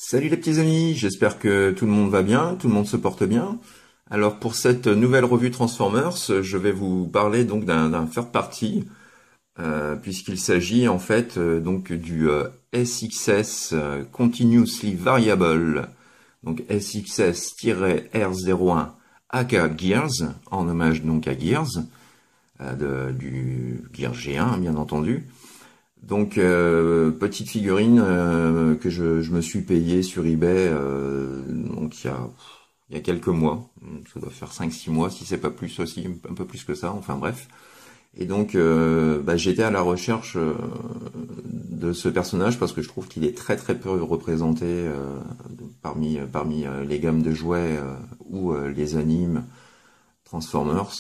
Salut les petits amis, j'espère que tout le monde va bien, tout le monde se porte bien. Alors pour cette nouvelle revue Transformers, je vais vous parler donc d'un third party, puisqu'il s'agit en fait donc du SXS Continuously Variable, donc SXS-R01 aka Gears, en hommage donc à Gears, du Gears G1 bien entendu. Donc petite figurine que je me suis payée sur eBay donc il y a quelques mois, ça doit faire 5-6 mois si c'est pas plus aussi, un peu plus que ça, enfin bref. Et donc j'étais à la recherche de ce personnage parce que je trouve qu'il est très très peu représenté parmi les gammes de jouets ou les animes Transformers,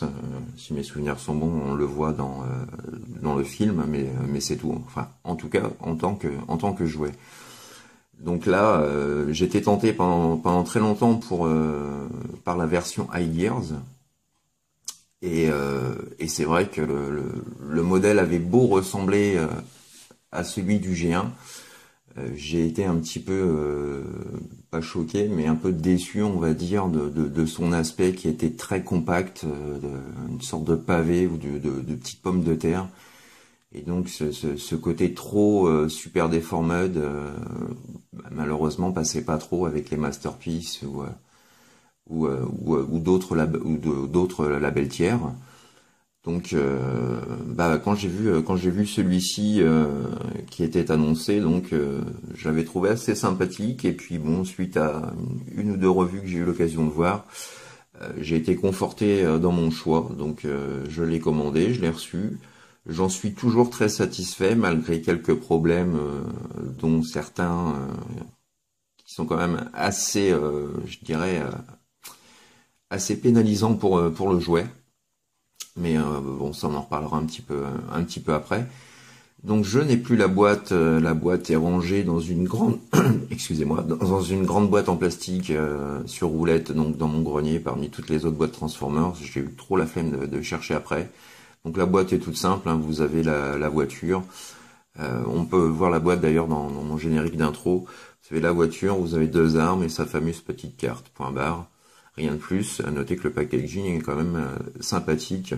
si mes souvenirs sont bons, on le voit dans le film, mais c'est tout. Enfin, en tout cas, en tant que jouet. Donc là, j'étais tenté pendant très longtemps par la version iGears, et c'est vrai que le modèle avait beau ressembler à celui du G1. J'ai été un petit peu, pas choqué, mais un peu déçu, on va dire, de son aspect qui était très compact, une sorte de pavé ou de petites pommes de terre. Et donc ce côté trop super deformed, malheureusement passait pas trop avec les masterpieces ou d'autres labels tiers. Donc quand j'ai vu celui-ci qui était annoncé, donc je l'avais trouvé assez sympathique, et puis bon, suite à une ou deux revues que j'ai eu l'occasion de voir, j'ai été conforté dans mon choix, donc je l'ai commandé, je l'ai reçu. J'en suis toujours très satisfait malgré quelques problèmes dont certains qui sont quand même assez je dirais assez pénalisants pour le jouet. Mais bon, ça on en reparlera un petit peu après. Donc je n'ai plus la boîte est rangée dans une grande excusez-moi, dans une grande boîte en plastique sur roulette, donc dans mon grenier parmi toutes les autres boîtes Transformers. J'ai eu trop la flemme de chercher après. Donc la boîte est toute simple, hein, vous avez la voiture. On peut voir la boîte d'ailleurs dans mon générique d'intro. Vous avez la voiture, vous avez deux armes et sa fameuse petite carte, point barre. Rien de plus. À noter que le packaging est quand même sympathique,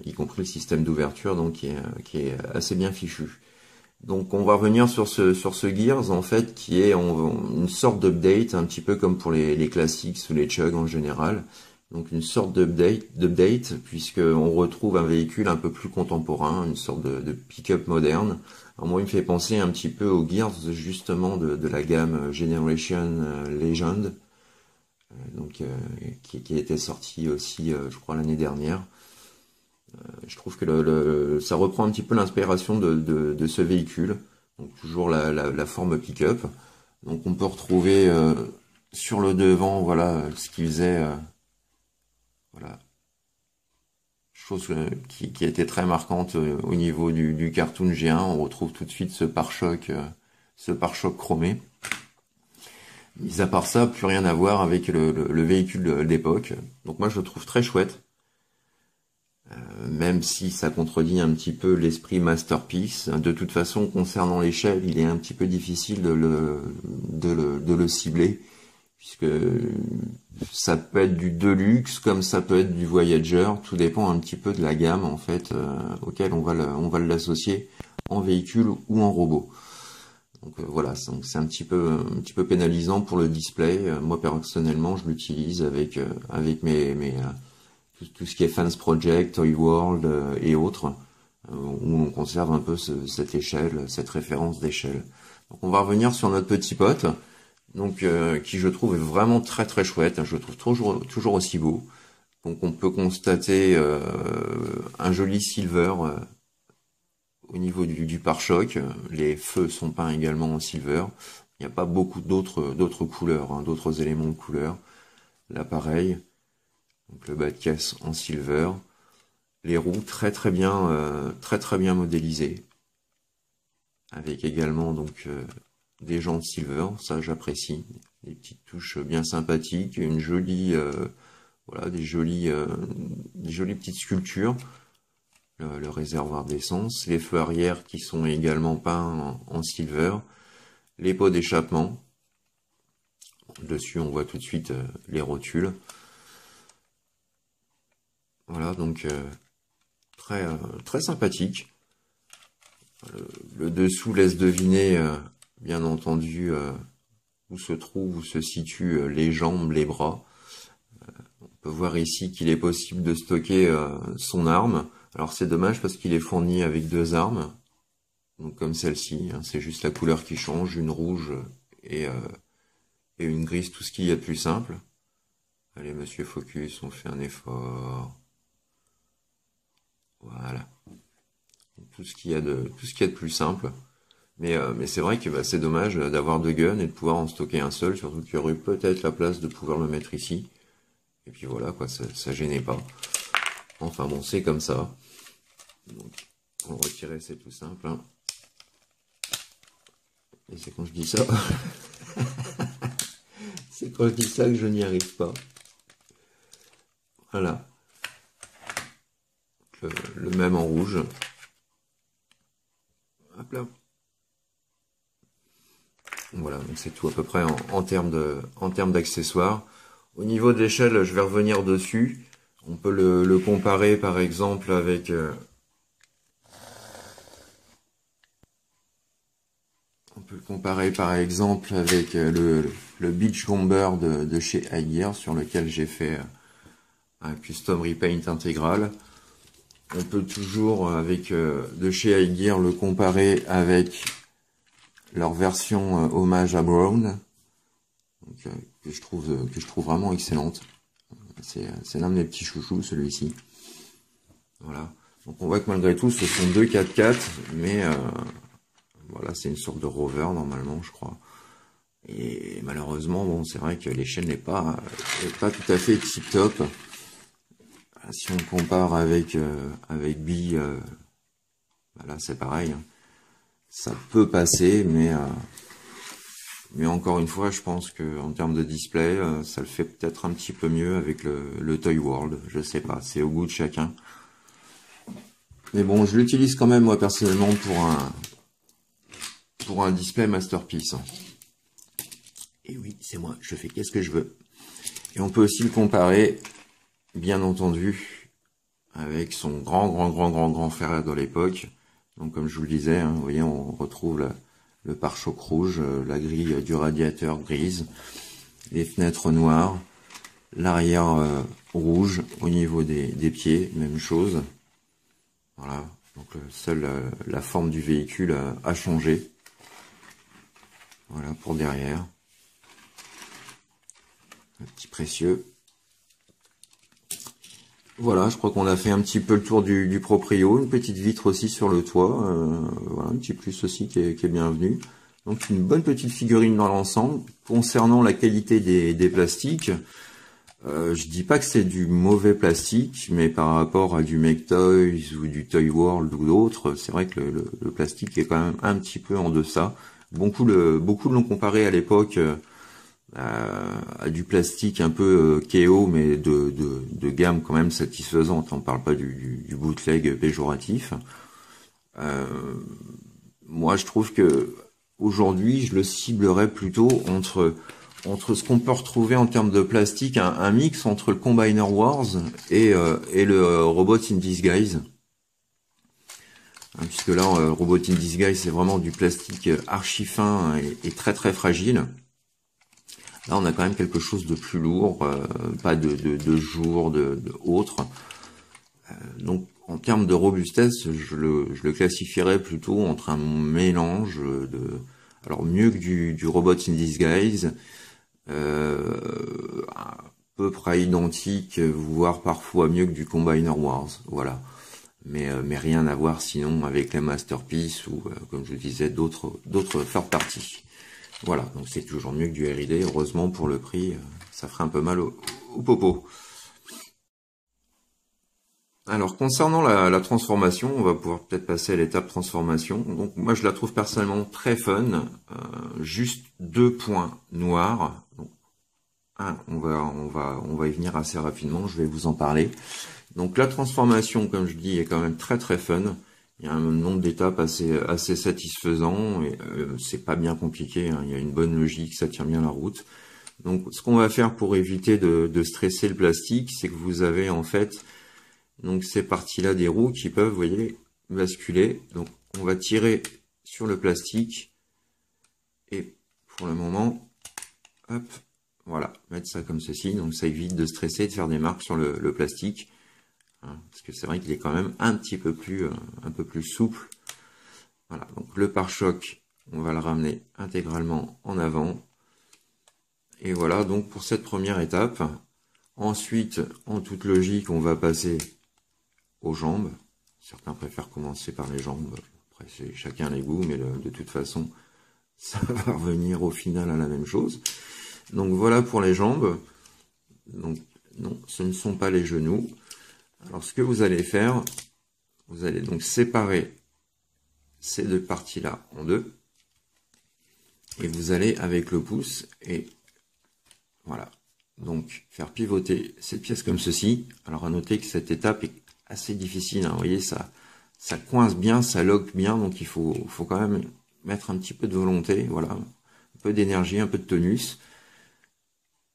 y compris le système d'ouverture, donc qui est assez bien fichu. Donc on va revenir sur ce Gears en fait, qui est une sorte d'update, un petit peu comme pour les classiques ou les chugs en général. Donc une sorte d'update puisque on retrouve un véhicule un peu plus contemporain, une sorte de pick-up moderne. Alors moi il me fait penser un petit peu aux Gears justement de la gamme Generation Legend, donc qui était sorti aussi je crois l'année dernière. Je trouve que ça reprend un petit peu l'inspiration de ce véhicule, donc toujours la forme pick-up. Donc on peut retrouver sur le devant, voilà ce qu'il faisait, voilà, chose qui était très marquante au niveau du cartoon G1. On retrouve tout de suite ce pare-choc chromé. Mis à part ça, plus rien à voir avec le véhicule d'époque. Donc moi je le trouve très chouette. Même si ça contredit un petit peu l'esprit masterpiece. De toute façon, concernant l'échelle, il est un petit peu difficile de le cibler, puisque ça peut être du Deluxe, comme ça peut être du Voyager, tout dépend un petit peu de la gamme en fait auquel on va l'associer en véhicule ou en robot. Donc voilà, c'est un petit peu pénalisant pour le display. Moi personnellement, je l'utilise avec tout ce qui est Fans Project, Toy World et autres, où on conserve un peu cette échelle, cette référence d'échelle. Donc on va revenir sur notre petit pote, donc qui je trouve est vraiment très très chouette, hein, je le trouve toujours aussi beau. Donc on peut constater un joli silver au niveau du pare-choc. Les feux sont peints également en silver. Il n'y a pas beaucoup d'autres couleurs, hein, d'autres éléments de couleur. Là pareil, donc le bas de caisse en silver. Les roues très bien modélisées. Avec également donc des jantes silver, ça j'apprécie. Des petites touches bien sympathiques, une jolie voilà, des jolies petites sculptures. Le réservoir d'essence, les feux arrière qui sont également peints en silver, les pots d'échappement. Dessus, on voit tout de suite les rotules. Voilà, donc très sympathique. Le dessous laisse deviner, bien entendu, où se situent les jambes, les bras. On peut voir ici qu'il est possible de stocker son arme. Alors c'est dommage parce qu'il est fourni avec 2 armes. Donc comme celle-ci, hein, c'est juste la couleur qui change, une rouge et une grise, tout ce qu'il y a de plus simple. Allez, monsieur Focus, on fait un effort. Voilà. Tout ce qu'il y a de plus simple. Mais c'est vrai que c'est dommage d'avoir 2 guns et de pouvoir en stocker un seul, surtout qu'il y aurait peut-être la place de pouvoir le mettre ici. Et puis voilà, quoi, ça gênait pas. Enfin bon, c'est comme ça. Donc, pour le retirer, c'est tout simple. Hein. Et c'est quand je dis ça... c'est quand je dis ça que je n'y arrive pas. Voilà. Le même en rouge. Hop là. Voilà, donc c'est tout à peu près en termes d'accessoires. Au niveau de l'échelle, je vais revenir dessus. On peut le comparer par exemple avec... on peut le comparer par exemple avec le Beachcomber de chez High sur lequel j'ai fait un custom repaint intégral. On peut toujours, avec de chez High le comparer avec leur version hommage à Brown, donc, que je trouve vraiment excellente. C'est l'un de mes petits chouchous, celui-ci. Voilà. Donc on voit que malgré tout, ce sont 2 4x4, mais voilà, c'est une sorte de rover normalement, je crois. Et malheureusement, bon, c'est vrai que l'échelle n'est pas tout à fait tip top. Si on compare avec B, voilà, c'est pareil. Hein. Ça peut passer, mais encore une fois, je pense que en termes de display, ça le fait peut-être un petit peu mieux avec le Toy World. Je sais pas, c'est au goût de chacun. Mais bon, je l'utilise quand même moi personnellement pour un display masterpiece. Et oui, c'est moi, je fais qu'est-ce que je veux. Et on peut aussi le comparer, bien entendu, avec son grand frère de l'époque. Donc comme je vous le disais, hein, vous voyez, on retrouve le pare-choc rouge, la grille du radiateur grise, les fenêtres noires, l'arrière rouge au niveau des pieds, même chose. Voilà, donc seule la forme du véhicule a changé. Voilà pour derrière. Un petit précieux. Voilà, je crois qu'on a fait un petit peu le tour du proprio. Une petite vitre aussi sur le toit. Voilà, un petit plus aussi qui est bienvenu. Donc une bonne petite figurine dans l'ensemble. Concernant la qualité des plastiques, je dis pas que c'est du mauvais plastique, mais par rapport à du Make Toys ou du Toy World ou d'autres, c'est vrai que le plastique est quand même un petit peu en deçà. Beaucoup l'ont comparé à l'époque à du plastique un peu KO, mais de gamme quand même satisfaisante. On parle pas du bootleg péjoratif. Moi, je trouve que aujourd'hui, je le ciblerais plutôt entre ce qu'on peut retrouver en termes de plastique, un mix entre le Combiner Wars et le Robot in Disguise. Puisque là, Robot in Disguise, c'est vraiment du plastique archi fin et très fragile. Là, on a quand même quelque chose de plus lourd, pas de jour, de autre. Donc, en termes de robustesse, je le classifierais plutôt entre un mélange alors mieux que du Robot in Disguise, à peu près identique, voire parfois mieux que du Combiner Wars, voilà. Mais rien à voir sinon avec les Masterpiece ou, comme je disais, d'autres third parties. Voilà, donc c'est toujours mieux que du RID. Heureusement, pour le prix, ça ferait un peu mal au popo. Alors, concernant la transformation, on va pouvoir peut-être passer à l'étape transformation. Donc, moi, je la trouve personnellement très fun. Juste 2 points noirs. Donc, on va y venir assez rapidement. Je vais vous en parler. Donc, la transformation, comme je dis, est quand même très très fun. Il y a un nombre d'étapes assez satisfaisant. Et c'est pas bien compliqué, hein. Il y a une bonne logique, ça tient bien la route. Donc, ce qu'on va faire pour éviter de stresser le plastique, c'est que vous avez en fait donc ces parties-là des roues qui peuvent, vous voyez, basculer. Donc on va tirer sur le plastique et pour le moment, hop, voilà, mettre ça comme ceci. Donc ça évite de stresser, de faire des marques sur le plastique, hein, parce que c'est vrai qu'il est quand même un peu plus souple. Voilà, donc le pare-choc, on va le ramener intégralement en avant. Et voilà donc pour cette première étape. Ensuite, en toute logique, on va passer aux jambes. Certains préfèrent commencer par les jambes. Après, c'est chacun les goûts, mais de toute façon, ça va revenir au final à la même chose. Donc voilà pour les jambes. Donc non, ce ne sont pas les genoux. Alors ce que vous allez faire, vous allez donc séparer ces deux parties-là en deux. Et vous allez avec le pouce et voilà. Donc faire pivoter cette pièce comme ceci. Alors à noter que cette étape est assez difficile, hein. Vous voyez, ça coince bien, ça loque bien, donc il faut quand même mettre un petit peu de volonté, voilà, un peu d'énergie, un peu de tonus.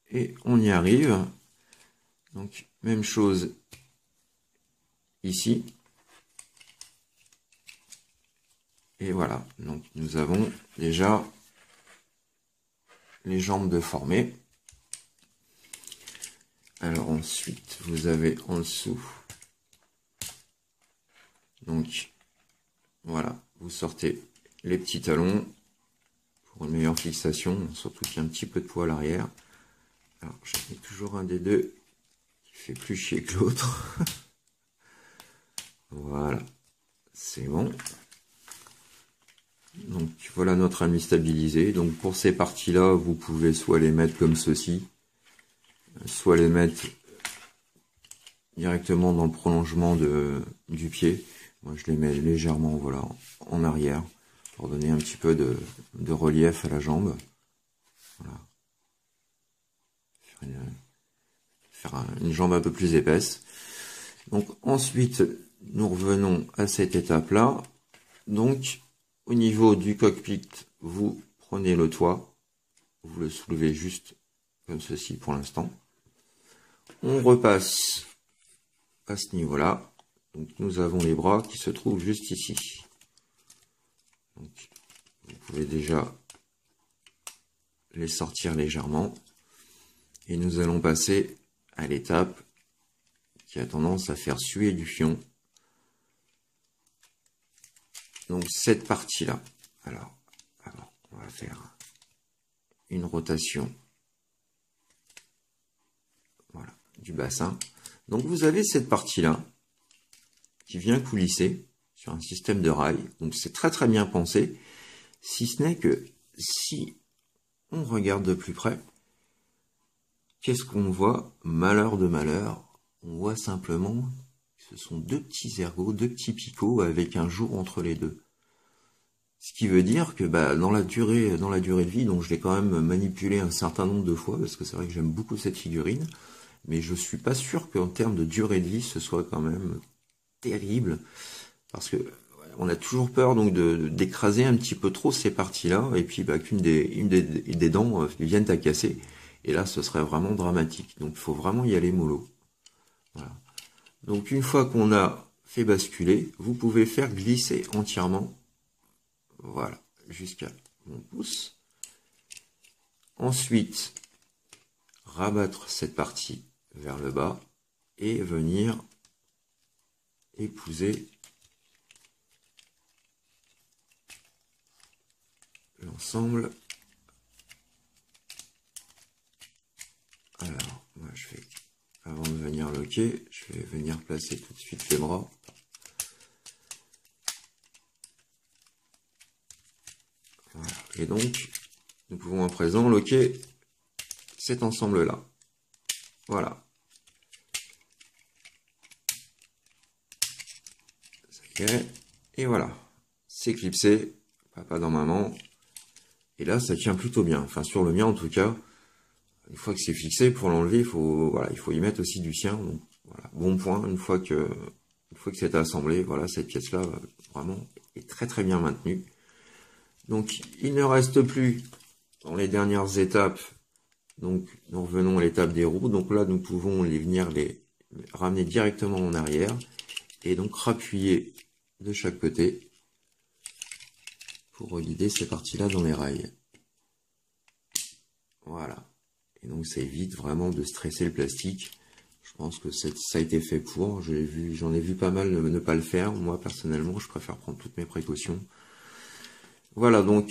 Et on y arrive. Donc même chose ici. Et voilà, donc nous avons déjà les jambes de formées. Alors ensuite, vous avez en dessous, donc voilà, vous sortez les petits talons pour une meilleure fixation, surtout qu'il y a un petit peu de poids à l'arrière. Alors j'en ai toujours un des deux qui fait plus chier que l'autre. Voilà, c'est bon. Donc voilà notre ami stabilisé. Donc pour ces parties-là, vous pouvez soit les mettre comme ceci, soit les mettre directement dans le prolongement du pied. Moi je les mets légèrement, voilà, en arrière pour donner un petit peu de relief à la jambe. Voilà. Faire une jambe un peu plus épaisse. Donc ensuite, nous revenons à cette étape-là. Donc au niveau du cockpit, vous prenez le toit, vous le soulevez juste comme ceci pour l'instant. On repasse à ce niveau-là. Donc nous avons les bras qui se trouvent juste ici. Donc, vous pouvez déjà les sortir légèrement. Et nous allons passer à l'étape qui a tendance à faire suer du fion. Donc cette partie-là. Alors, on va faire une rotation, voilà, du bassin. Donc vous avez cette partie-là qui vient coulisser sur un système de rails. Donc c'est très très bien pensé, si ce n'est que si on regarde de plus près, qu'est-ce qu'on voit? Malheur de malheur, on voit simplement que ce sont deux petits ergots, deux petits picots avec un jour entre les deux. Ce qui veut dire que dans la durée de vie, donc je l'ai quand même manipulé un certain nombre de fois, parce que c'est vrai que j'aime beaucoup cette figurine, mais je suis pas sûr qu'en termes de durée de vie, ce soit quand même terrible, parce que on a toujours peur donc d'écraser un petit peu trop ces parties-là, et puis qu'une des dents vienne à casser, et là ce serait vraiment dramatique. Donc il faut vraiment y aller mollo. Voilà. Donc une fois qu'on a fait basculer, vous pouvez faire glisser entièrement. Voilà, jusqu'à mon pouce. Ensuite, rabattre cette partie vers le bas et venir épouser l'ensemble. Alors, moi je vais, avant de venir loquer, je vais venir placer tout de suite les bras. Voilà. Et donc, nous pouvons à présent loquer cet ensemble-là. Voilà. Ça y est. Et voilà. C'est clipsé. Papa dans maman. Et là, ça tient plutôt bien. Enfin, sur le mien, en tout cas. Une fois que c'est fixé, pour l'enlever, il faut y mettre aussi du sien. Donc, voilà. Bon point. Une fois que c'est assemblé, voilà, cette pièce-là, vraiment, est très très bien maintenue. Donc, il ne reste plus dans les dernières étapes. Donc, nous revenons à l'étape des roues. Donc là, nous pouvons venir les ramener directement en arrière. Et donc, rappuyer de chaque côté pour reguider ces parties-là dans les rails. Voilà. Et donc, ça évite vraiment de stresser le plastique. Je pense que ça a été fait pour. J'en ai vu pas mal ne pas le faire. Moi, personnellement, je préfère prendre toutes mes précautions. Voilà, donc,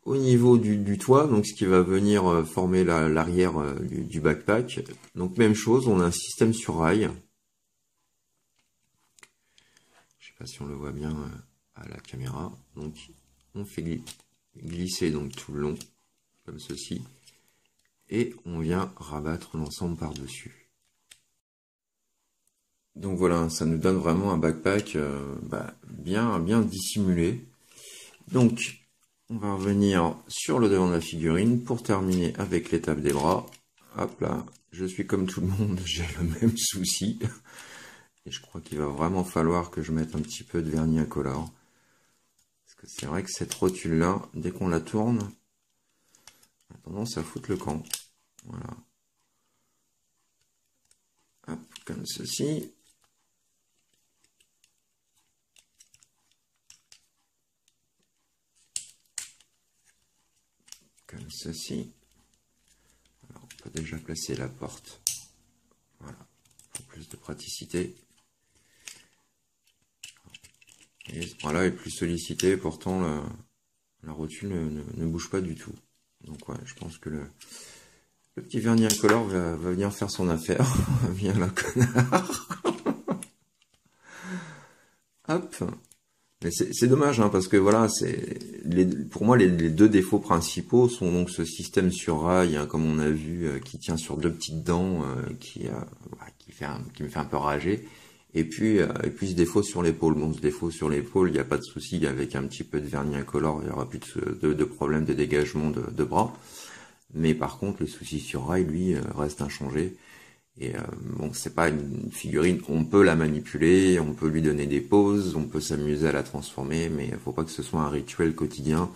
au niveau du toit, donc ce qui va venir former l'arrière du backpack. Donc, même chose, on a un système sur rail. Je sais pas si on le voit bien à la caméra. Donc, on fait glisser donc tout le long, comme ceci. Et on vient rabattre l'ensemble par-dessus. Donc voilà, ça nous donne vraiment un backpack bien dissimulé. Donc, on va revenir sur le devant de la figurine pour terminer avec l'étape des bras. Hop là, je suis comme tout le monde, j'ai le même souci. Et je crois qu'il va vraiment falloir que je mette un petit peu de vernis incolore. Parce que c'est vrai que cette rotule-là, dès qu'on la tourne, on a tendance à foutre le camp. Voilà. Hop, comme ceci. Comme ceci. Alors, on peut déjà placer la porte. Voilà, pour plus de praticité. Et ce bras-là est plus sollicité, pourtant la rotule ne bouge pas du tout. Donc ouais, je pense que le petit vernis incolore va venir faire son affaire. Viens là, connard. Hop. Mais c'est dommage, hein, parce que voilà, pour moi les deux défauts principaux sont donc ce système sur rail, hein, comme on a vu, qui tient sur deux petites dents, qui me fait un peu rager. Et puis ce défaut sur l'épaule. Bon, ce défaut sur l'épaule, il n'y a pas de souci, avec un petit peu de vernis incolore, il n'y aura plus de problème de dégagement de bras. Mais par contre, le souci sur rail, lui, reste inchangé. Et bon, c'est pas une figurine, on peut la manipuler, on peut lui donner des poses, on peut s'amuser à la transformer, mais il faut pas que ce soit un rituel quotidien.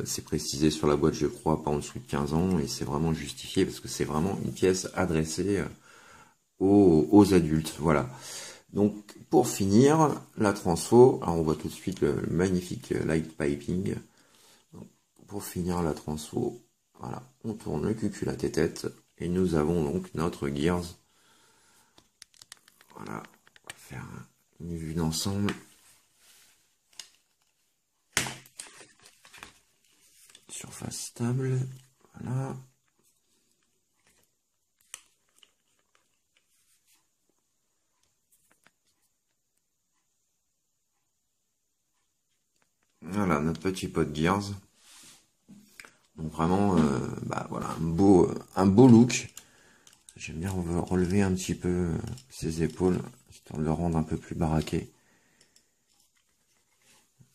C'est précisé sur la boîte, je crois, pas en dessous de 15 ans, et c'est vraiment justifié, parce que c'est vraiment une pièce adressée aux adultes. Voilà. Donc, pour finir, la transfo, alors on voit tout de suite le magnifique light piping. Donc, pour finir la transfo, voilà, on tourne le cucul à tête. Et nous avons donc notre Gears. Voilà, on va faire une vue d'ensemble. Surface stable, voilà. Voilà, notre petit pot de Gears. Donc vraiment, voilà, un beau look. J'aime bien relever un petit peu ses épaules, histoire de le rendre un peu plus baraqué.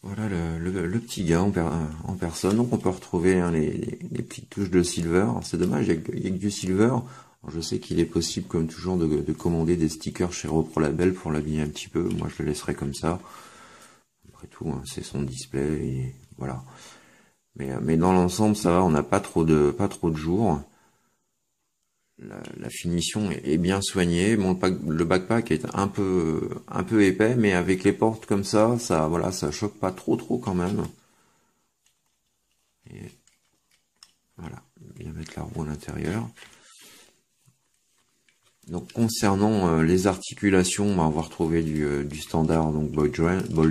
Voilà le petit gars en personne. Donc on peut retrouver les petites touches de silver. C'est dommage, il n'y a que du silver. Alors, je sais qu'il est possible, comme toujours, de commander des stickers chez Repro Label pour l'habiller un petit peu. Moi, je le laisserai comme ça. Après tout, hein, c'est son display, et voilà. Mais dans l'ensemble, ça va, on n'a pas trop de jours. La finition est bien soignée. Bon, le backpack est un peu épais, mais avec les portes comme ça, voilà, ça choque pas trop quand même. Et voilà, bien mettre la roue à l'intérieur. Donc concernant les articulations, on va retrouver du standard, donc ball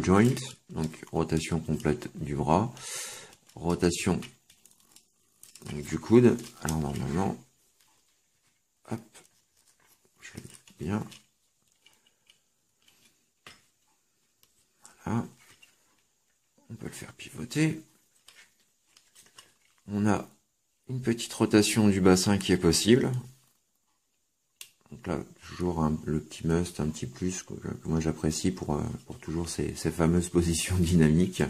joint, donc rotation complète du bras, rotation donc, du coude. Alors normalement, hop, je le mets bien. Voilà, on peut le faire pivoter. On a une petite rotation du bassin qui est possible. Donc là, toujours le petit must, un petit plus que moi j'apprécie pour toujours ces fameuses positions dynamiques.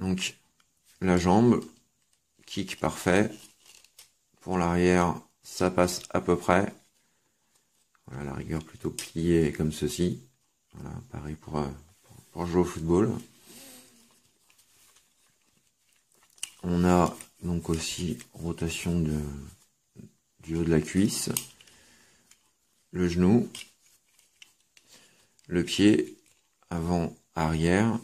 Donc la jambe, kick parfait. Pour l'arrière, ça passe à peu près. Voilà, la rigueur plutôt pliée comme ceci. Voilà, pareil pour jouer au football. On a donc aussi rotation du haut de la cuisse, le genou, le pied, avant, arrière,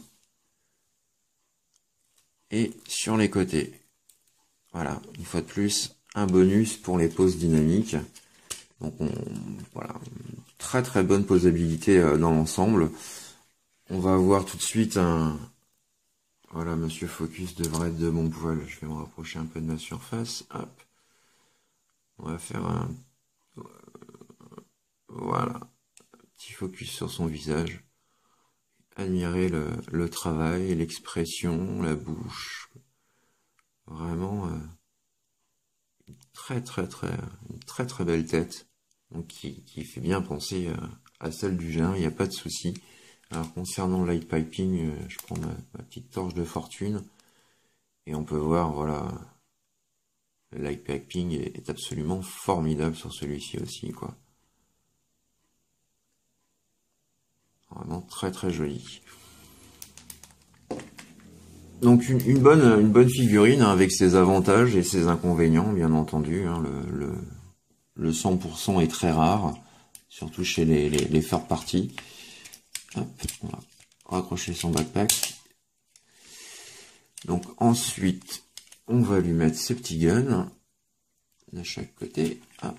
et sur les côtés. Voilà, une fois de plus, un bonus pour les poses dynamiques. Donc voilà, très très bonne posabilité dans l'ensemble. On va avoir tout de suite un... Voilà, Monsieur Focus devrait être de bon poil. Je vais me rapprocher un peu de ma surface. Hop. On va faire un... Voilà. Petit focus sur son visage. Admirer le travail, l'expression, la bouche. Vraiment une très très belle tête. Donc qui fait bien penser à celle du géant, il n'y a pas de souci. Alors concernant le light piping, je prends ma petite torche de fortune et on peut voir, voilà, le light piping est absolument formidable sur celui-ci aussi, quoi. Vraiment très très joli. Donc une bonne figurine hein, avec ses avantages et ses inconvénients, bien entendu. Hein, le 100% est très rare, surtout chez les third party. Hop, on va raccrocher son backpack. Donc ensuite, on va lui mettre ses petits guns de chaque côté. Hop,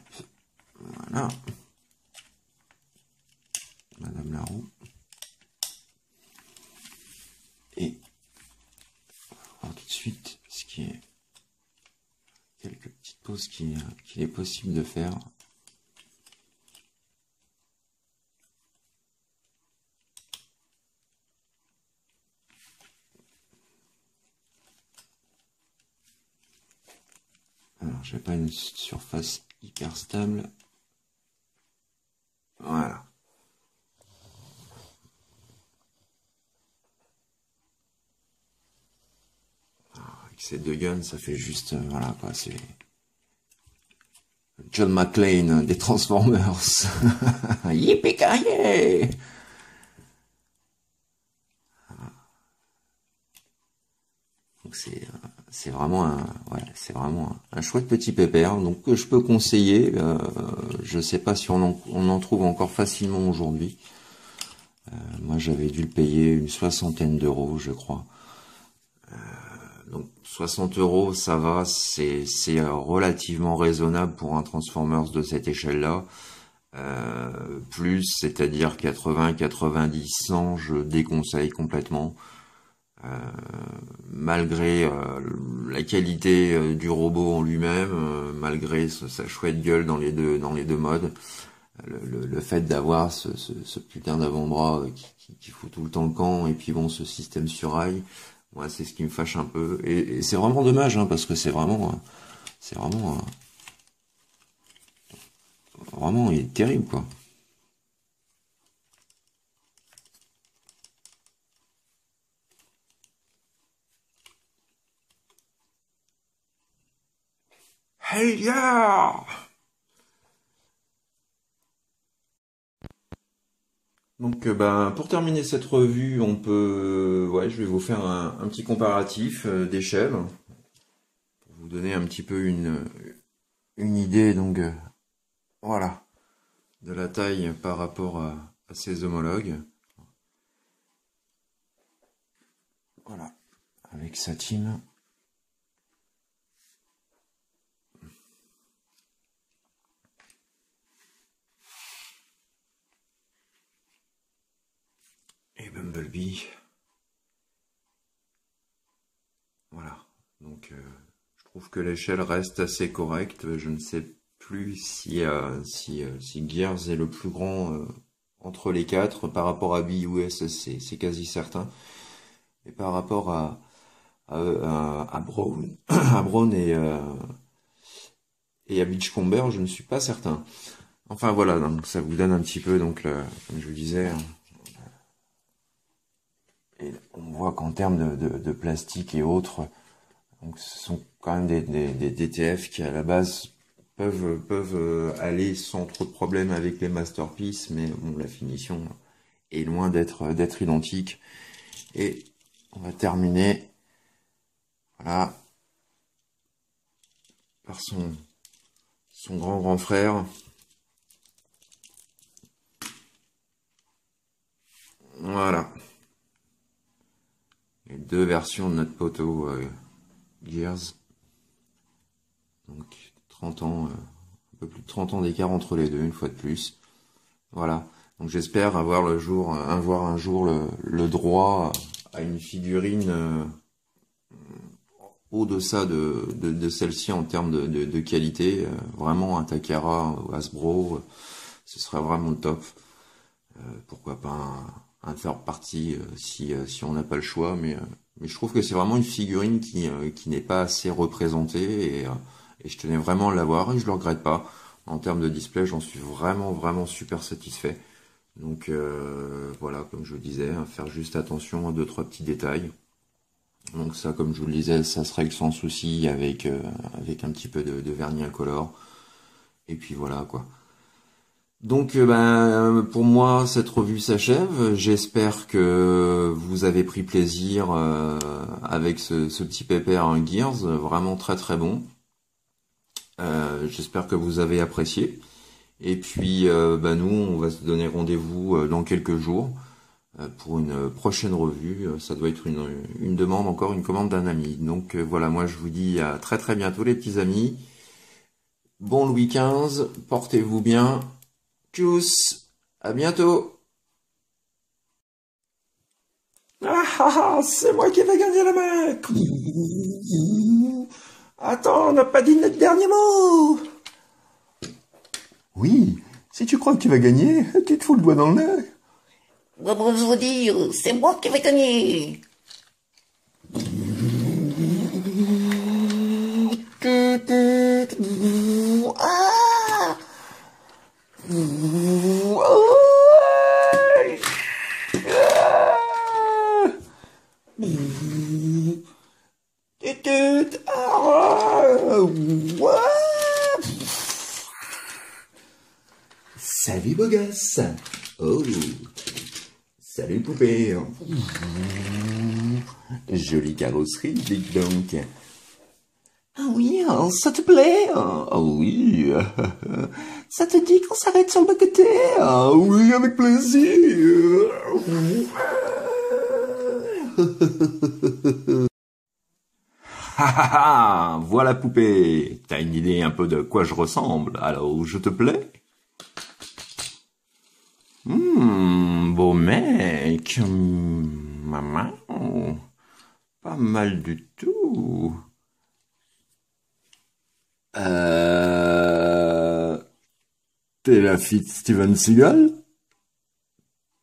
voilà. Madame Larue. Et on va voir tout de suite ce qui est quelques petites pauses qu'il est possible de faire. Alors, j'ai pas une surface hyper stable. Voilà. Alors, avec ces deux guns, ça fait juste, voilà quoi, c'est John McClane des Transformers. Yippee-ki-yay! Donc c'est vraiment un chouette petit pépère, donc que je peux conseiller. Je sais pas si on en trouve encore facilement aujourd'hui. Moi j'avais dû le payer une 60aine d'euros, je crois. Donc 60 euros, ça va, c'est relativement raisonnable pour un Transformers de cette échelle-là. Plus, c'est-à-dire 80, 90, 100, je déconseille complètement. Malgré la qualité du robot en lui-même, malgré sa chouette gueule dans les deux modes, le fait d'avoir ce putain d'avant-bras qui fout tout le temps le camp, et puis bon, ce système sur rail, moi c'est ce qui me fâche un peu, et c'est vraiment dommage, hein, parce que c'est vraiment il est terrible, quoi. Hell yeah! Donc pour terminer cette revue, on peut je vais vous faire un petit comparatif d'échelle pour vous donner un petit peu une idée donc voilà de la taille par rapport à ses homologues. Voilà, avec sa team. Et Bumblebee. Voilà. Donc je trouve que l'échelle reste assez correcte. Je ne sais plus si Gears est le plus grand entre les quatre. Par rapport à BUS, c'est quasi certain. Et par rapport à Brown, à Brown et à Beachcomber, je ne suis pas certain. Enfin voilà, donc ça vous donne un petit peu, donc comme je vous disais, et on voit qu'en termes de plastique et autres, donc ce sont quand même des DTF qui à la base peuvent aller sans trop de problèmes avec les masterpieces, mais bon, la finition est loin d'être identique. Et on va terminer, voilà, par son grand frère. Voilà. Les deux versions de notre poteau Gears. Donc 30 ans, un peu plus de 30 ans d'écart entre les deux, une fois de plus. Voilà. Donc j'espère avoir un jour le droit à une figurine au-deçà de celle-ci en termes de qualité. Vraiment un Takara ou Hasbro, ce serait vraiment le top. Pourquoi pas un third party si on n'a pas le choix, mais je trouve que c'est vraiment une figurine qui n'est pas assez représentée et je tenais vraiment à l'avoir et je le regrette pas. En termes de display, j'en suis vraiment super satisfait. Donc voilà, comme je vous disais, faire juste attention à 2-3 petits détails. Donc ça, comme je vous le disais, ça se règle sans souci avec un petit peu de vernis incolore. Et puis voilà quoi. Donc pour moi, cette revue s'achève. J'espère que vous avez pris plaisir avec ce petit pépère en Gears, vraiment très bon. J'espère que vous avez apprécié. Et puis nous, on va se donner rendez-vous dans quelques jours pour une prochaine revue. Ça doit être une demande, encore une commande d'un ami. Donc voilà, moi je vous dis à très bientôt les petits amis. Bon Louis XV, portez-vous bien. Tchuss, à bientôt. C'est moi qui vais gagner la mec. Attends, on n'a pas dit notre dernier mot. Oui, si tu crois que tu vas gagner, tu te fous le doigt dans le nez. Comment vous dire, c'est moi qui vais gagner. Ah! Salut beau gosse. Oh, salut poupée. Jolie carrosserie, dites donc. Ah oui, ça te plaît? Ah oui. Ça te dit qu'on s'arrête sur le bas-côté? Ah oui, avec plaisir. Voilà poupée. T'as une idée un peu de quoi je ressemble, alors je te plais? Beau mec. Maman. Pas mal du tout. T'es la fille de Steven Seagal?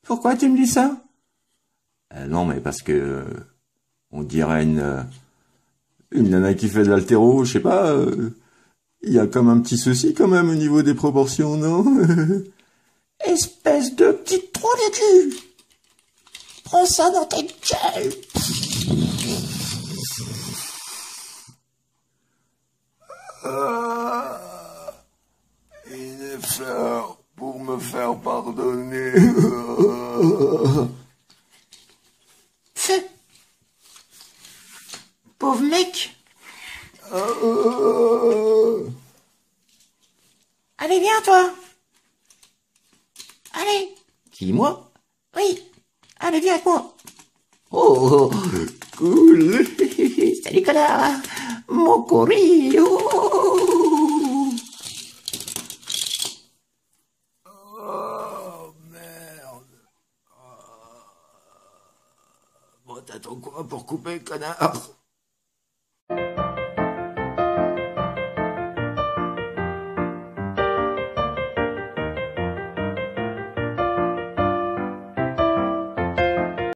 Pourquoi tu me dis ça? Non, mais parce que on dirait une nana qui fait de l'haltéro, je sais pas. Il y a comme un petit souci quand même au niveau des proportions, non? Espèce de petite trou de cul! Prends ça dans ta gueule! Une fleur pour me faire pardonner. Pauvre mec. Allez, viens, toi. Allez. Qui, moi? Oui. Allez, viens avec moi. Oh, cool. Salut, connard. Mon courrier. Oh, merde. Bon, t'attends quoi pour couper, connard?